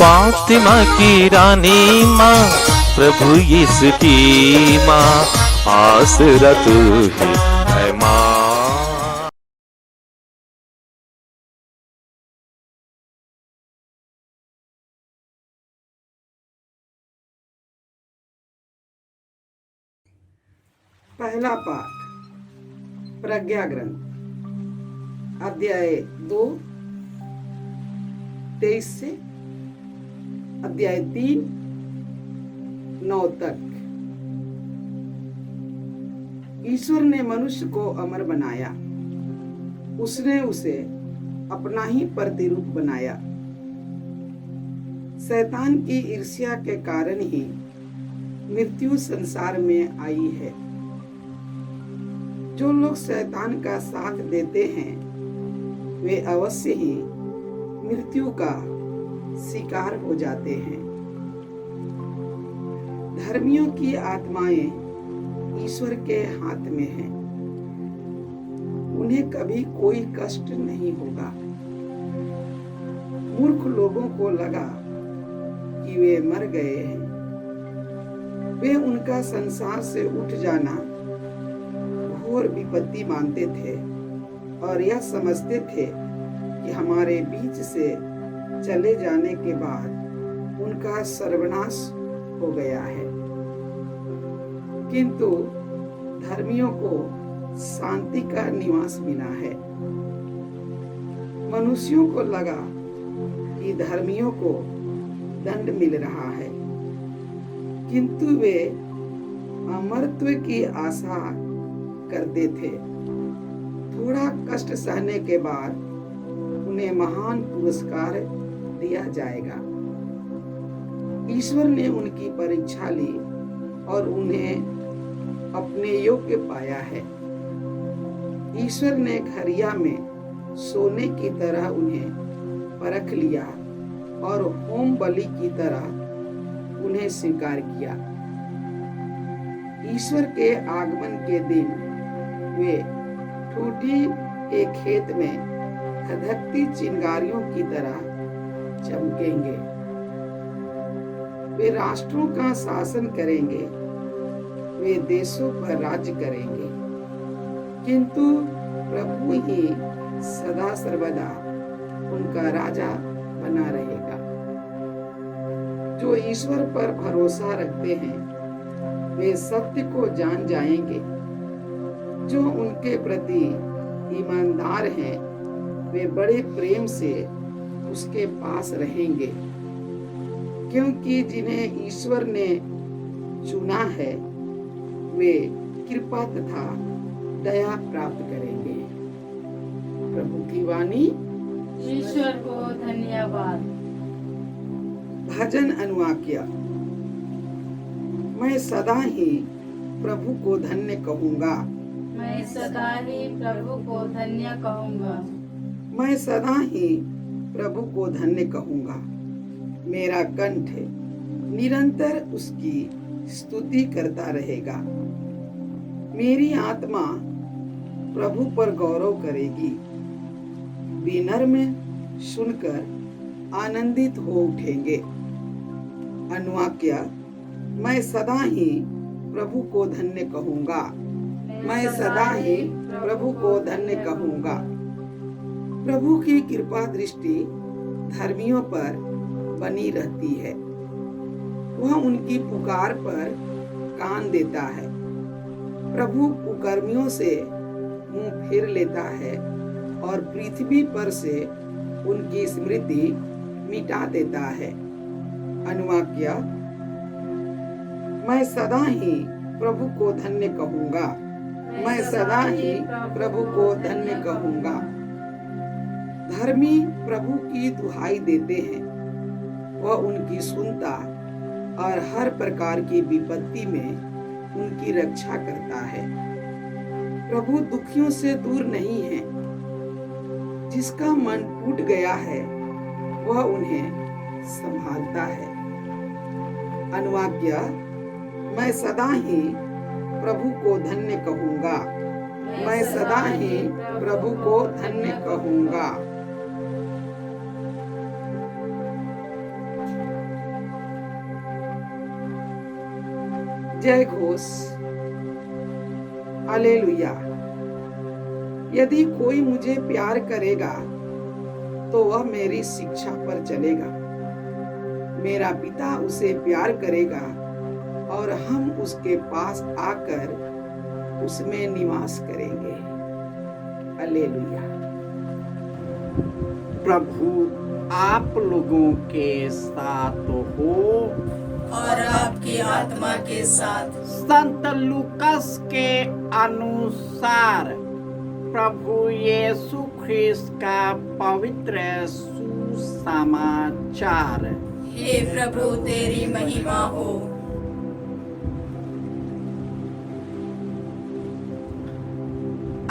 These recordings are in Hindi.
फातिमा की रानी माँ, प्रभु यीशु की माँ, आसरा तू ही है माँ। पहला पाठ प्रज्ञा ग्रंथ, अध्याय 2 23 से अध्याय 3 9 तक। ईश्वर ने मनुष्य को अमर बनाया, उसने उसे अपना ही प्रतिरूप बनाया। शैतान की ईर्ष्या के कारण ही मृत्यु संसार में आई है। जो लोग शैतान का साथ देते हैं वे अवश्य ही मृत्यु का शिकार हो जाते हैं। धर्मियों की आत्माएं ईश्वर के हाथ में हैं, उन्हें कभी कोई कष्ट नहीं होगा। मूर्ख लोगों को लगा कि वे मर गए हैं। वे उनका संसार से उठ जाना घोर विपत्ति मानते थे और यह समझते थे कि हमारे बीच से चले जाने के बाद उनका सर्वनाश हो गया है। किंतु धर्मियों को शांति का निवास मिला है। मनुष्यों को लगा कि धर्मियों को दंड मिल रहा है, किंतु वे अमरत्व की आशा करते थे। थोड़ा कष्ट सहने के बाद उन्हें महान पुरस्कार दिया जाएगा। ईश्वर ने उनकी परीक्षा ली और उन्हें अपने योग्य पाया है। ईश्वर ने घरिया में सोने की तरह उन्हें परख लिया और होम बलि की तरह उन्हें स्वीकार किया। ईश्वर के आगमन के दिन वे ठूठी के खेत में धधकती चिंगारियों की तरह चमकेंगे। वे राष्ट्रों का शासन करेंगे, वे देशों पर राज्य करेंगे, किंतु प्रभु ही सदा सर्वदा उनका राजा बना रहेगा। जो ईश्वर पर भरोसा रखते हैं वे सत्य को जान जाएंगे। जो उनके प्रति ईमानदार हैं वे बड़े प्रेम से उसके पास रहेंगे, क्योंकि जिन्हें ईश्वर ने चुना है वे कृपा तथा दया प्राप्त करेंगे। प्रभु की वाणी। ईश्वर को धन्यवाद। भजन अनुवाक्य। मैं सदा ही प्रभु को धन्य कहूँगा। मैं सदा ही प्रभु को धन्य कहूँगा। मैं सदा ही प्रभु को धन्य कहूँगा। मेरा कंठ निरंतर उसकी स्तुति करता रहेगा। मेरी आत्मा प्रभु पर गौरव करेगी। विनम्र सुनकर आनंदित हो उठेंगे। अनुवाक्य। मैं सदा ही प्रभु को धन्य कहूँगा। मैं सदा ही प्रभु को धन्य कहूँगा। प्रभु की कृपा दृष्टि धर्मियों पर बनी रहती है। वह उनकी पुकार पर कान देता है। प्रभु कुकर्मियों से मुंह फेर लेता है और पृथ्वी पर से उनकी स्मृति मिटा देता है। अनुवाक्य। मैं सदा ही प्रभु को धन्य कहूँगा। मैं सदा ही प्रभु को धन्य कहूँगा। धर्मी प्रभु की दुहाई देते हैं, वह उनकी सुनता और हर प्रकार की विपत्ति में उनकी रक्षा करता है। प्रभु दुखियों से दूर नहीं है। जिसका मन टूट गया है वह उन्हें संभालता है। अनुवाक्य। मैं सदा ही प्रभु को धन्य कहूँगा। मैं सदा ही प्रभु को धन्य कहूँगा। जय घोष, हालेलुया। यदि कोई मुझे प्यार करेगा तो वह मेरी शिक्षा पर चलेगा। मेरा पिता उसे प्यार करेगा और हम उसके पास आकर उसमें निवास करेंगे। हालेलुया। प्रभु आप लोगों के साथ हो और आपकी आत्मा के साथ। संत लूकस के अनुसार प्रभु यीशु ख्रिस्त का पवित्र सुसमाचार। हे प्रभु तेरी महिमा हो।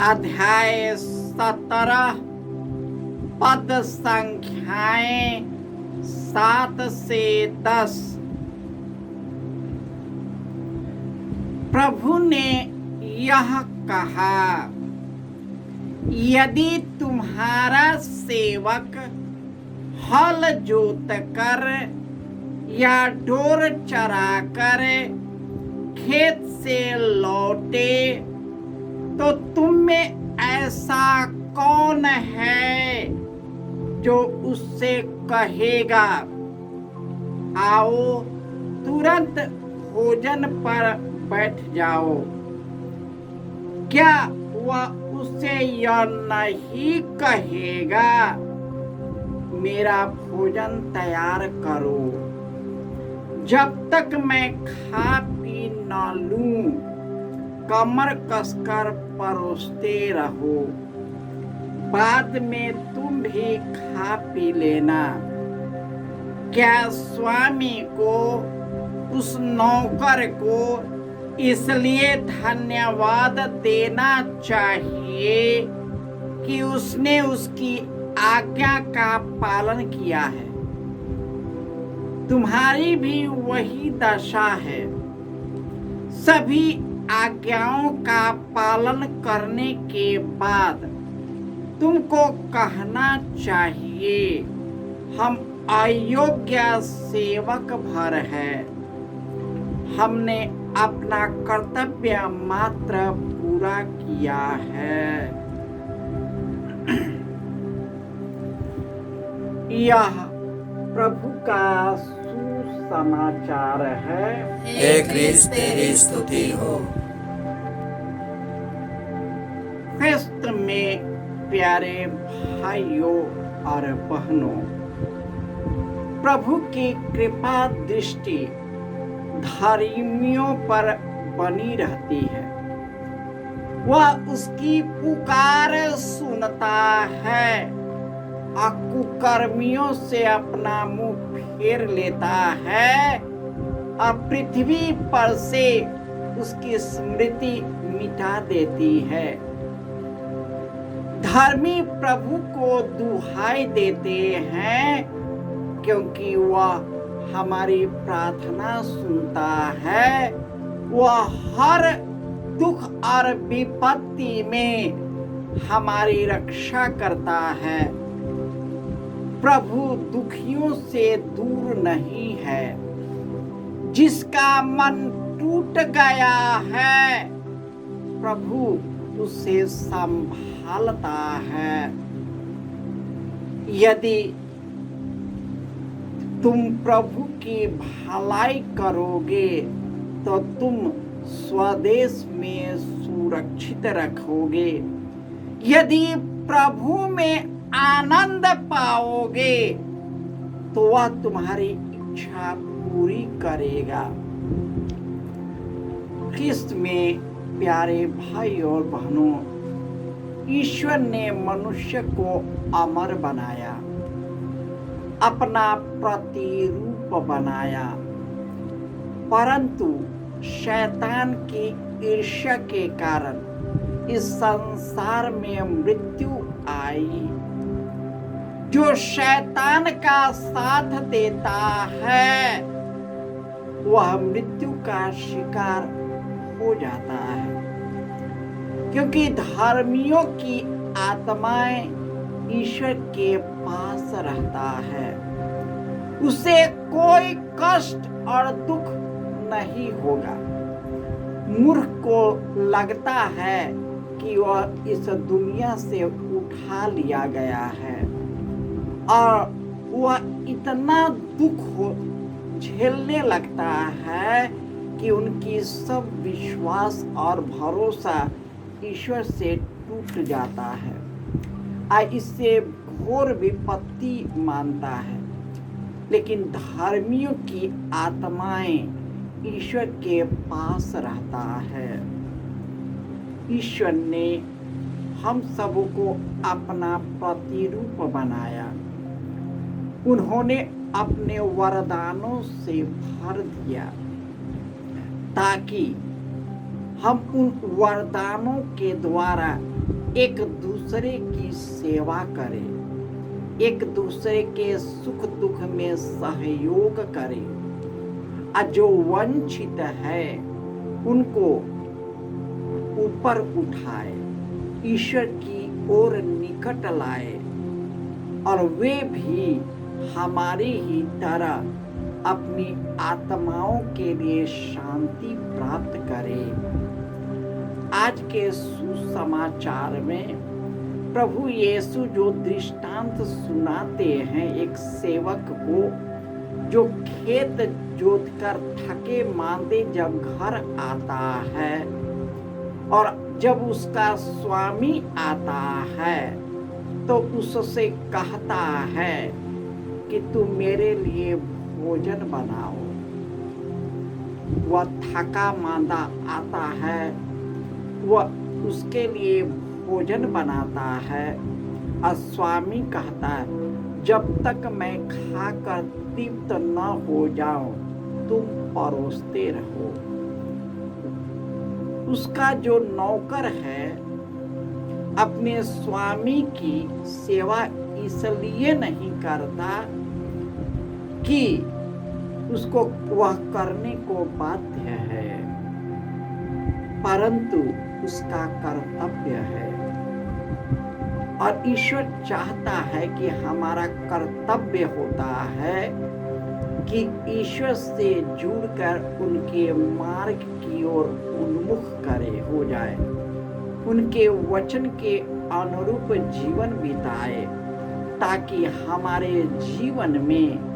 अध्याय 17 पद संख्याएं 7 से 10। प्रभु ने यह कहा, यदि तुम्हारा सेवक हल जोत कर या डोर चरा कर खेत से लौटे तो तुम में ऐसा कौन है जो उससे कहेगा, आओ तुरंत भोजन पर बैठ जाओ? क्या वह उससे यह नहीं कहेगा, मेरा भोजन तैयार करो, जब तक मैं खा पी न लूं? कमर कसकर परोसते रहो, बाद में तुम भी खा पी लेना। क्या स्वामी को उस नौकर को इसलिए धन्यवाद देना चाहिए कि उसने उसकी आज्ञा का पालन किया है? तुम्हारी भी वही दशा है। सभी आज्ञाओं का पालन करने के बाद तुमको कहना चाहिए, हम अयोग्य सेवक भर हैं। हमने अपना कर्तव्य मात्र पूरा किया है। यह प्रभु का सुसमाचार है। हे क्रिस्त तेरी स्तुति हो। ख्रिस्त में प्यारे भाइयों और बहनों, प्रभु की कृपा दृष्टि धर्मियों पर बनी रहती है। वह उसकी पुकार सुनता है और कुकर्मियों से अपना मुंह फेर लेता है और पृथ्वी पर से उसकी स्मृति मिटा देती है। धर्मी प्रभु को दुहाई देते हैं क्योंकि वह हमारी प्रार्थना सुनता है। वह हर दुख और विपत्ति में हमारी रक्षा करता है। प्रभु दुखियों से दूर नहीं है। जिसका मन टूट गया है, प्रभु उसे संभालता है। यदि तुम प्रभु की भलाई करोगे तो तुम स्वदेश में सुरक्षित रखोगे। यदि प्रभु में आनंद पाओगे तो वह तुम्हारी इच्छा पूरी करेगा। ख्रिस्त में प्यारे भाई और बहनों, ईश्वर ने मनुष्य को अमर बनाया, अपना प्रतिरूप बनाया, परंतु शैतान की ईर्ष्या के कारण इस संसार में मृत्यु आई। जो शैतान का साथ देता है वह मृत्यु का शिकार हो जाता है, क्योंकि धर्मियों की आत्माएं ईश्वर के पास रहता है। उसे कोई कष्ट और दुख नहीं होगा। मूर्ख को लगता है कि वह इस दुनिया से उठा लिया गया है और वह इतना दुख झेलने लगता है कि उनकी सब विश्वास और भरोसा ईश्वर से टूट जाता है और इससे घोर विपत्ति मानता है। लेकिन धर्मियों की आत्माएं ईश्वर के पास रहता है। ईश्वर ने हम सबको अपना प्रतिरूप बनाया। उन्होंने अपने वरदानों से भर दिया ताकि हम उन वरदानों के द्वारा एक दूसरे की सेवा करें, एक दूसरे के सुख दुख में सहयोग करें और जो वंचित है उनको ऊपर उठाए, ईश्वर की ओर निकट लाए और वे भी हमारी ही तरह अपनी आत्माओं के लिए शांति प्राप्त करें। आज के सुसमाचार में प्रभु यीशु जो दृष्टांत सुनाते हैं एक सेवक को, जो खेत जोतकर थके मांदे जब घर आता है और जब उसका स्वामी आता है तो उससे कहता है कि तुम मेरे लिए भोजन बनाओ। वह थका मांदा आता है, वह उसके लिए भोजन बनाता है और स्वामी कहता है जब तक मैं खाकर तृप्त न हो जाऊं तुम परोसते रहो। उसका जो नौकर है अपने स्वामी की सेवा इसलिए नहीं करता कि उसको वह करने को बाध्य है, परंतु उसका कर्तव्य है। और ईश्वर चाहता है कि हमारा कर्तव्य होता है कि ईश्वर से जुड़कर उनके मार्ग की ओर उन्मुख हो जाए, उनके वचन के अनुरूप जीवन बिताए, ताकि हमारे जीवन में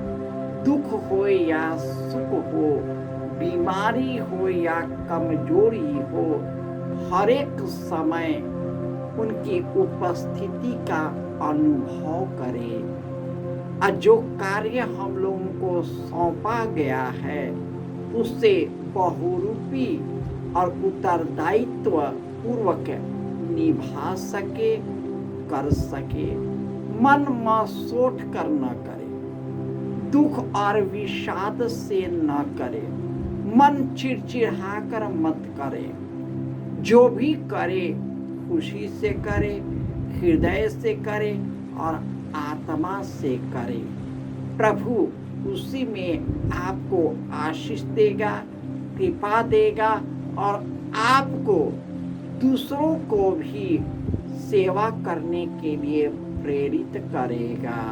दुख हो या सुख हो, बीमारी हो या कमजोरी हो, हर एक समय उनकी उपस्थिति का अनुभव करें। और जो कार्य हम लोगों को सौंपा गया है उससे बहुरूपी और उत्तरदायित्व पूर्वक निभा सके, कर सके। मन मसोट कर न करे, दुख और विषाद से न करे, मन चिड़चिड़ा कर मत करे। जो भी करे खुशी से करे, हृदय से करे और आत्मा से करे। प्रभु उसी में आपको आशीष देगा, कृपा देगा और आपको दूसरों को भी सेवा करने के लिए प्रेरित करेगा।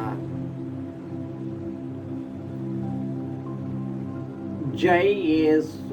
जय यीशु।